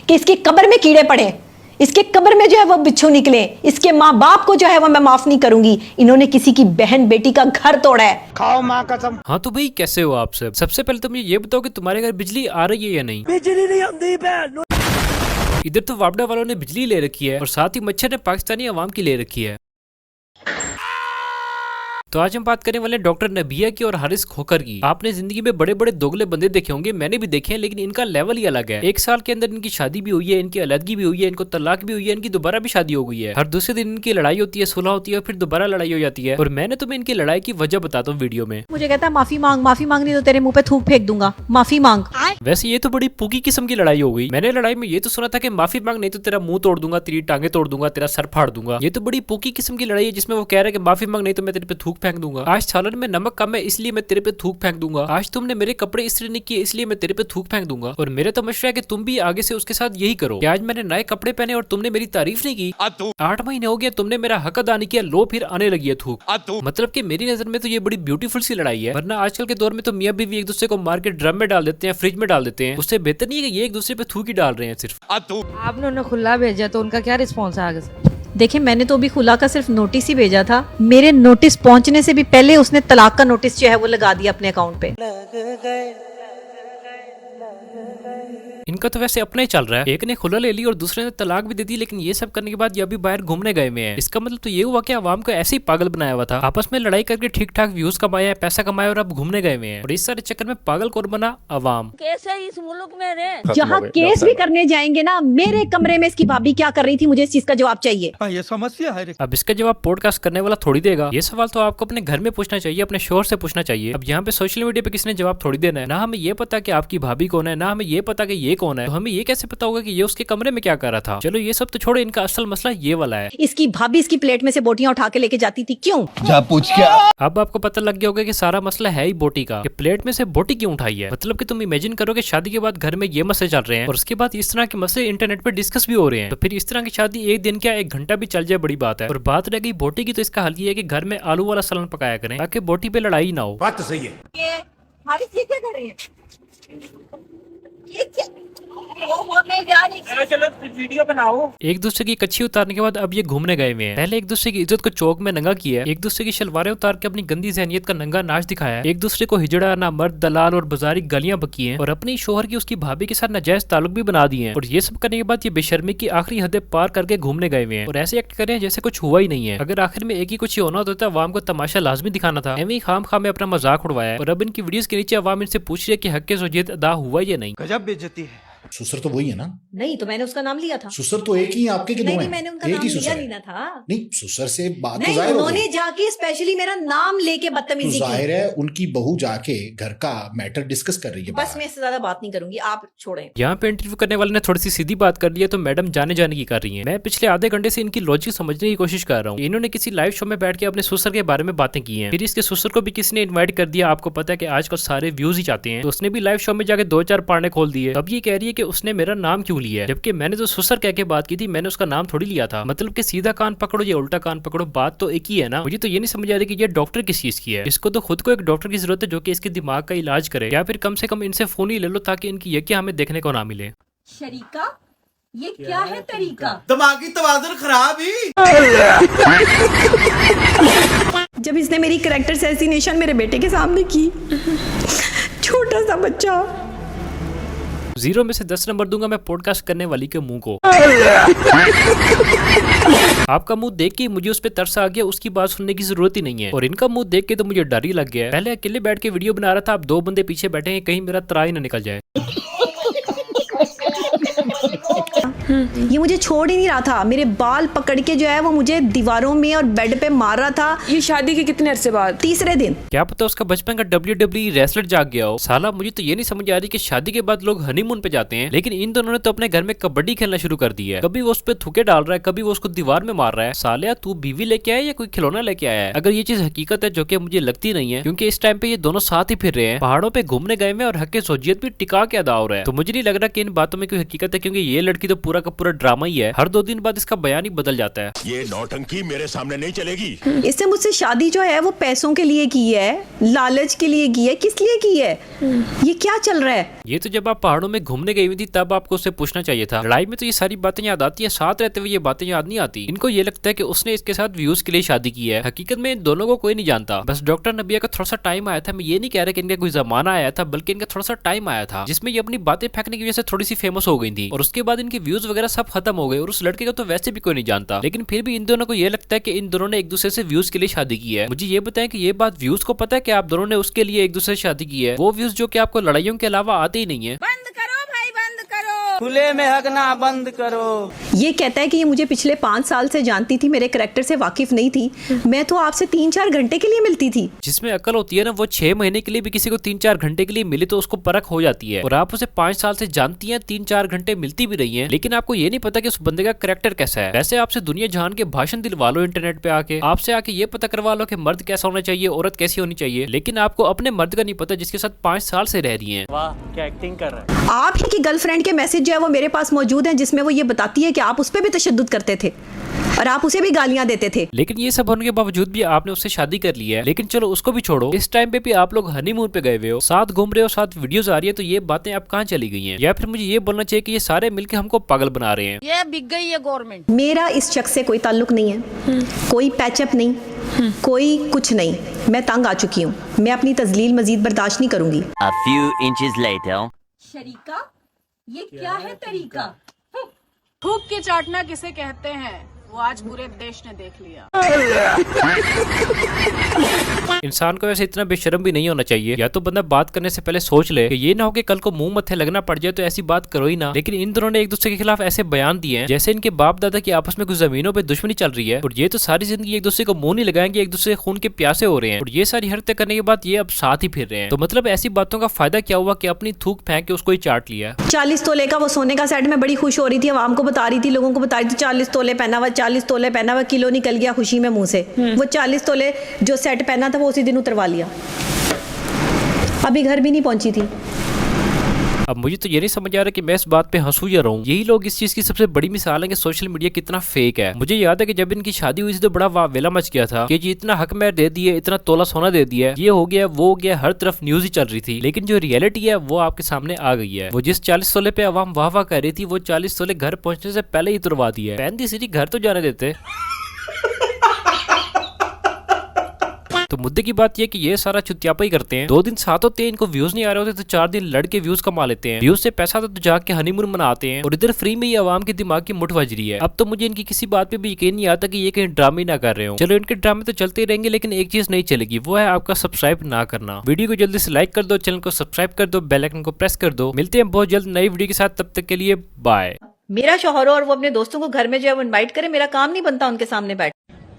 कि इसकी कब्र में कीड़े पड़े, इसके कब्र में जो है वो बिच्छू निकले, इसके माँ बाप को जो है वो मैं माफ नहीं करूंगी। इन्होंने किसी की बहन बेटी का घर तोड़ा है। खाओ माँ कसम। हाँ तो भाई कैसे हो आप सब? सबसे पहले तो मुझे ये बताओ कि तुम्हारे घर बिजली आ रही है या नहीं? बिजली नहीं आती बहन। इधर तो वापडा वालों ने बिजली ले रखी है और साथ ही मच्छर ने पाकिस्तानी अवाम की ले रखी है। तो आज हम बात करने वाले हैं डॉक्टर नबिया की और हारिस खोखर की। आपने जिंदगी में बड़े बड़े दोगले बंदे देखे होंगे, मैंने भी देखे हैं, लेकिन इनका लेवल ही अलग है। एक साल के अंदर इनकी शादी भी हुई है, इनकी अलग भी हुई है, इनको तलाक भी हुई है, इनकी दोबारा भी शादी हो गई है। हर दूसरे दिन इनकी लड़ाई होती है, सुलह होती है, फिर दोबारा लड़ाई हो जाती है। और मैंने तुम्हें इनकी लड़ाई की वजह बताता हूँ वीडियो में। मुझे कहता है माफी मांग नहीं तो तेरे मुंह पे थूक फेंक दूंगा, माफी मांग। वैसे ये तो बड़ी पुकी किस्म की लड़ाई हो गई। मैंने लड़ाई में ये तो सुना था कि माफी मांग नहीं तो तेरा मुंह तोड़ दूंगा, तेरी टांगे तोड़ दूंगा, तेरा सर फाड़ दूंगा। ये तो बड़ी पुकी किस्म की लड़ाई है जिसमें वो कह रहा है कि माफी मांग नहीं तो मैं तेरे पे थूक फेंक दूंगा। आज सालन में नमक कम है इसलिए मैं तेरे पे थूक फेंक दूंगा। आज तुमने मेरे कपड़े इस्त्री नहीं किए इसलिए मैं तेरे पे थूक फेंक दूंगा। और मेरा तो मशवरा है कि तुम भी आगे से उसके साथ यही करो कि आज मैंने नए कपड़े पहने और तुमने मेरी तारीफ नहीं की। 8 महीने हो गए तुमने मेरा हक अदा नहीं किया, लो फिर आने लगी है थूक। मतलब कि मेरी नजर में तो ये बड़ी ब्यूटीफुल सी लड़ाई है। वरना आजकल के दौर में तो मियां बीवी एक दूसरे को मार के ड्रम में डाल देते हैं, फ्रिज में डाल देते हैं। उससे बेहतर नहीं है कि ये एक दूसरे पे थूक ही डाल रहे हैं सिर्फ। आपने उन्हें खुला भेजा तो उनका क्या रिस्पॉन्स है आगे से? देखिए मैंने तो अभी खुला का सिर्फ नोटिस ही भेजा था। मेरे नोटिस पहुंचने से भी पहले उसने तलाक का नोटिस जो है वो लगा दिया अपने अकाउंट पे। इनका तो वैसे अपना ही चल रहा है, एक ने खुला ले ली और दूसरे ने तलाक भी दे दी। लेकिन ये सब करने के बाद ये अभी बाहर घूमने गए हुए हैं। इसका मतलब तो ये हुआ कि अवाम को ऐसे ही पागल बनाया हुआ था, आपस में लड़ाई करके ठीक ठाक व्यूज कमाया, पैसा कमाया और अब घूमने गए हुए हैं। और इस सारे चक्कर में पागल कौन बना? अवाम। कैसे इस मुल्क में रहे? जहाँ केस भी करने जाएंगे ना, मेरे कमरे में इसकी भाभी क्या कर रही थी, मुझे इस चीज का जवाब चाहिए। ये समस्या है। अब इसका जवाब पॉडकास्ट करने वाला थोड़ी देगा। ये सवाल तो आपको अपने घर में पूछना चाहिए, अपने शोहर से पूछना चाहिए। अब यहाँ पे सोशल मीडिया पे किसने जवाब थोड़ी देना है। ना हमें ये पता कि आपकी भाभी कौन है, ना हमें ये पता कि ये कौन है, तो हमें ये कैसे पता होगा कि ये उसके कमरे में क्या कर रहा था। चलो ये सब तो छोड़ो, इनका असल मसला ये वाला है। इसकी भाभी इसकी प्लेट में से बोटियां उठा के लेके जाती थी, क्यों? जा पूछ क्या। अब आपको पता लग गया होगा कि सारा मसला है ही बोटी का, कि प्लेट में से बोटी क्यों उठाई है। मतलब कि तुम इमेजिन करो कि शादी के बाद घर में ये मसले चल रहे हैं और उसके बाद इस तरह के मसले इंटरनेट पे डिस्कस भी हो रहे हैं। तो फिर इस तरह की शादी एक दिन क्या 1 घंटा भी चल जाए बड़ी बात है। और बात रह गई बोटी की, तो इसका हल ये है कि घर में आलू वाला सालन पकाया करें ताकि बोटी पे लड़ाई ना हो। बात तो सही है। ये क्या कर रही है? ये क्या? चलो वीडियो बनाओ। एक दूसरे की कच्ची उतारने के बाद अब ये घूमने गए हुए हैं। पहले एक दूसरे की इज्जत को चौक में नंगा किया, एक दूसरे की शलवारें उतार के अपनी गंदी जहनियत का नंगा नाच दिखाया, एक दूसरे को हिजड़ा ना मर्द दलाल और बाजारी गालियां बकी हैं और अपनी शोहर की उसकी भाभी के साथ नाजायज ताल्लुक भी बना दिए हैं। और ये सब करने के बाद ये बेशर्मी की आखिरी हदें पार करके घूमने गए हुए हैं और ऐसे एक्ट कर रहे हैं जैसे कुछ हुआ ही नहीं है। अगर आखिर में एक ही कुछ ही होना होता है, अवाम को तमाशा लाजमी दिखाना था। एवं खाम खाम में अपना मजाक उड़वाया है और अब इनकी वीडियोस के नीचे अवाम इनसे पूछ रही है कि हक के ज़ौजियत अदा हुआ या नहीं। गजब बेइज्जती है। सुसर तो वही है ना? नहीं तो मैंने उसका नाम लिया था। सुसर तो एक ही आपके के दो नहीं, हैं। मैंने उनका एक नाम ही लिया सुसर नहीं है। ना था। नहीं, सुसर से बात तो नहीं, जाहिर हो उन्होंने गई। जाके स्पेशली मेरा नाम लेके तो बदतमीजी की। जाहिर है उनकी बहू जाके घर का मैटर डिस्कस कर रही है बस बाहर। मैं इससे ज्यादा बात नहीं करूंगी, आप छोड़ें। यहाँ पे इंटरव्यू करने वाले ने थोड़ी सी सीधी बात कर लिया तो मैडम जाने की कर रही हैं। मैं पिछले आधे घंटे से इनकी लॉजिक समझने की कोशिश कर रहा हूँ। इन्होंने किसी लाइव शो में बैठ के अपने सुसर के बारे में बातें की हैं, फिर इसके सुसर को भी किसी ने इन्वाइट कर दिया। आपको पता है कि आजकल सारे व्यूज ही चाहते हैं, तो उसने भी लाइव शो में जाके 2-4 पार्ने खोल दिए। अब ये कह रही है कि उसने मेरा नाम क्यों लिया है, जबकि मैंने तो सुसर कह के बात की थी, मैंने उसका नाम थोड़ी लिया था। मतलब कि सीधा कान पकड़ो या उल्टा कान पकड़ो, बात तो एक ही है ना। मुझे तो ये नहीं समझ आ रही कि ये डॉक्टर किस चीज की है। इसको तो खुद को एक डॉक्टर की जरूरत है जो कि इसके दिमाग का इलाज करे, या फिर कम से कम इनसे फोन ही ले लो ताकि इनकी यकीन हमें देखने को ना मिले। शरीका, ये क्या है तरीका? दिमागी तवाज़ुन खराब ही। जब इसने मेरी कैरेक्टर असैसिनेशन मेरे बेटे के सामने की, छोटा सा बच्चा। 0 में से 10 नंबर दूंगा मैं पॉडकास्ट करने वाली के मुंह को। आपका मुंह देख के मुझे उस पर तरस आ गया, उसकी बात सुनने की जरूरत ही नहीं है। और इनका मुंह देख के तो मुझे डर ही लग गया है। पहले अकेले बैठ के वीडियो बना रहा था, अब 2 बंदे पीछे बैठे हैं, कहीं मेरा त्राई न निकल जाए। ये मुझे छोड़ ही नहीं रहा था, मेरे बाल पकड़ के जो है वो मुझे दीवारों में और बेड पे मार रहा था। ये शादी के कितने अरसे बाद? 3रे दिन। क्या पता उसका बचपन का WWE रेसलर जाग गया हो। साला मुझे तो ये नहीं समझ आ रही कि शादी के बाद लोग हनीमून पे जाते हैं, लेकिन इन दोनों ने तो अपने घर में कबड्डी खेलना शुरू कर दी है। कभी वो उस पर थूके डाल रहा है, कभी वो उसको दीवार में मार रहा है। सालिया तू बीवी लेके आया या कोई खिलौना लेके आया है? अगर ये चीज हकीकत है, जो कि मुझे लगती नहीं है, क्योंकि इस टाइम पे ये दोनों साथ ही फिर रहे हैं, पहाड़ों पे घूमने गए हैं और हक के ज़ौजियत भी टिका के अदा हो रहा है, तो मुझे नहीं लग रहा कि इन बातों में कोई हकीकत है। क्योंकि ये लड़की तो पूरा पूरा का पूरा ड्रामा ही है। हर 2 दिन बाद इसका बयान ही बदल जाता है। ये नौटंकी मेरे सामने नहीं चलेगी। इसने मुझसे शादी जो है वो पैसों के लिए की है, लालच के लिए की है, किस लिए की है? ये क्या चल रहा है? ये तो जब आप पहाड़ों में घूमने गई हुई थी तब आपको उससे पूछना चाहिए था। लड़ाई में तो ये सारी बातें याद आती है, साथ रहते हुए ये बातें याद नहीं आती। इनको ये लगता है कि उसने इसके साथ व्यूज के लिए शादी की है। हकीकत में इन दोनों को कोई नहीं जानता। बस डॉक्टर नबिया का थोड़ा सा टाइम आया था। मैं ये नहीं कह रहा कि इनका कोई जमाना आया था, बल्कि इनका थोड़ा सा टाइम आया था जिसमें ये अपनी बातें फेंकने की वजह से थोड़ी सी फेमस हो गई थी, और उसके बाद इनके व्यूज वगैरह सब खत्म हो गए। और उस लड़के को तो वैसे भी कोई नहीं जानता, लेकिन फिर भी इन दोनों को ये लगता है कि इन दोनों ने एक दूसरे से व्यूज के लिए शादी की है। मुझे ये बताएं कि ये बात व्यूज को पता है कि आप दोनों ने उसके लिए एक दूसरे से शादी की है, वो व्यूज जो कि आपको लड़ाइयों के अलावा आते ही नहीं है। बंद करो भाई, बंद करो, खुले में हगना बंद करो। ये कहता है कि ये मुझे पिछले 5 साल से जानती थी, मेरे करैक्टर से वाकिफ नहीं थी। मैं तो आपसे 3-4 घंटे के लिए मिलती थी। जिसमें अकल होती है ना, वो 6 महीने के लिए भी किसी को 3-4 घंटे के लिए मिले तो उसको परख हो जाती है। और आप उसे 5 साल से जानती हैं, 3-4 घंटे मिलती भी रही हैं, लेकिन आपको ये नहीं पता कि उस बंदे का करैक्टर कैसा है। वैसे आपसे दुनिया जहान के भाषण दिलवा लो इंटरनेट पे आके, आपसे आके ये पता करवा लो कि मर्द कैसा होना चाहिए, औरत कैसी होनी चाहिए, लेकिन आपको अपने मर्द का नहीं पता जिसके साथ 5 साल से रह रही है। वाह क्या एक्टिंग कर रहा है। आप ही की गर्लफ्रेंड के मैसेज जो है वो मेरे पास मौजूद हैं, जिसमें वो ये बताती है कि आप उस पर भी तशद्दुद करते थे और आप उसे भी गालियां देते थे। लेकिन ये सब होने के बावजूद भी आपने उससे शादी कर ली है। लेकिन चलो उसको भी छोड़ो, इस टाइम पे भी आप लोग हनीमून पे गए हुए हो, साथ घूम रहे हो, साथ वीडियोस आ रही है, तो ये बातें अब कहाँ चली गई हैं? या फिर मुझे ये बोलना चाहिए कि ये सारे मिलकर हमको पागल बना रहे हैं। ये बिक गई है गवर्नमेंट। मेरा इस शख्स से कोई ताल्लुक नहीं है, कोई पैचअप नहीं, कोई कुछ नहीं। मैं तंग आ चुकी हूँ, मैं अपनी तजलील मजीद बर्दाश्त नहीं करूंगी। A few inches later. शरीका, ये क्या है तरीका? थूक के चाटना किसे कहते हैं वो आज पूरे देश ने देख लिया। इंसान को वैसे इतना बेशर्म भी नहीं होना चाहिए। या तो बंदा बात करने से पहले सोच ले कि ये ना हो कि कल को मुंह मत्थे लगना पड़ जाए, तो ऐसी बात करो ही ना। लेकिन इन दोनों ने एक दूसरे के खिलाफ ऐसे बयान दिए हैं जैसे इनके बाप दादा की आपस में कुछ जमीनों पे दुश्मनी चल रही है, और ये तो सारी जिंदगी एक दूसरे को मुंह नहीं लगाएंगे, एक दूसरे खून के प्यासे हो रहे हैं, और ये सारी हरकतें करने के बाद ये अब साथ ही फिर रहे हैं। तो मतलब ऐसी बातों का फायदा क्या हुआ कि अपनी थूक फेंक के उसको ही चाट लिया। 40 तोले का वो सोने का सेट, मैं बड़ी खुश हो रही थी, आवाम को बता रही थी, लोगों को बता रही थी 40 तोले पहना हुआ, 40 तोले पहना हुआ। किलो निकल गया खुशी में मुंह से। वो 40 तोले जो सेट पहना था वो उसी दिन उतरवा लिया, अभी घर भी नहीं पहुंची थी। अब मुझे तो ये नहीं समझ आ रहा कि मैं इस बात पे हंसूं या रोऊं। यही लोग इस चीज की सबसे बड़ी मिसाल है कि सोशल मीडिया कितना फेक है। मुझे याद है कि जब इनकी शादी हुई थी तो बड़ा वावेला मच गया था कि जी इतना हक महर दे दिए, इतना तोला सोना दे दिया, ये हो गया वो हो गया, हर तरफ न्यूज ही चल रही थी। लेकिन जो रियलिटी है वो आपके सामने आ गई है। वो जिस 40 तोले पे अवाम वाह वाह कर रही थी, वो 40 तोले घर पहुंचने से पहले ही तुरवा दिया है। 35 सीटी घर तो जाने देते। तो मुद्दे की बात यह कि ये सारा चुतियापा ही करते हैं। 2 दिन साथ होते हैं, इनको व्यूज नहीं आ रहे होते तो 4 दिन लड़के व्यूज कमा लेते हैं। व्यूज से पैसा तो जाके हनीमून मनाते हैं, और इधर फ्री में ही आवाम के दिमाग की मुठ बज रही है। अब तो मुझे इनकी किसी बात पे भी यकीन नहीं आता कि ये कहीं ड्रामे ना कर रहे हो। चलो इनके ड्रामे तो चलते रहेंगे, लेकिन एक चीज नहीं चलेगी, वो है आपका सब्सक्राइब ना करना। वीडियो को जल्दी से लाइक कर दो, चैनल को सब्सक्राइब कर दो, बेल आइकन को प्रेस कर दो। मिलते हैं बहुत जल्द नई वीडियो के साथ, तब तक के लिए बाय। मेरा शौहर हो और वो अपने दोस्तों को घर में जो है वो इनवाइट करे, मेरा काम नहीं बनता उनके सामने बैठ।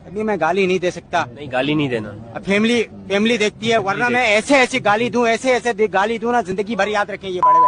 अभी मैं गाली नहीं दे सकता। नहीं गाली नहीं देना, फैमिली देखती है, वरना मैं ऐसे गाली दूं, ऐसे गाली दूं ना, जिंदगी भर याद रखें ये बड़े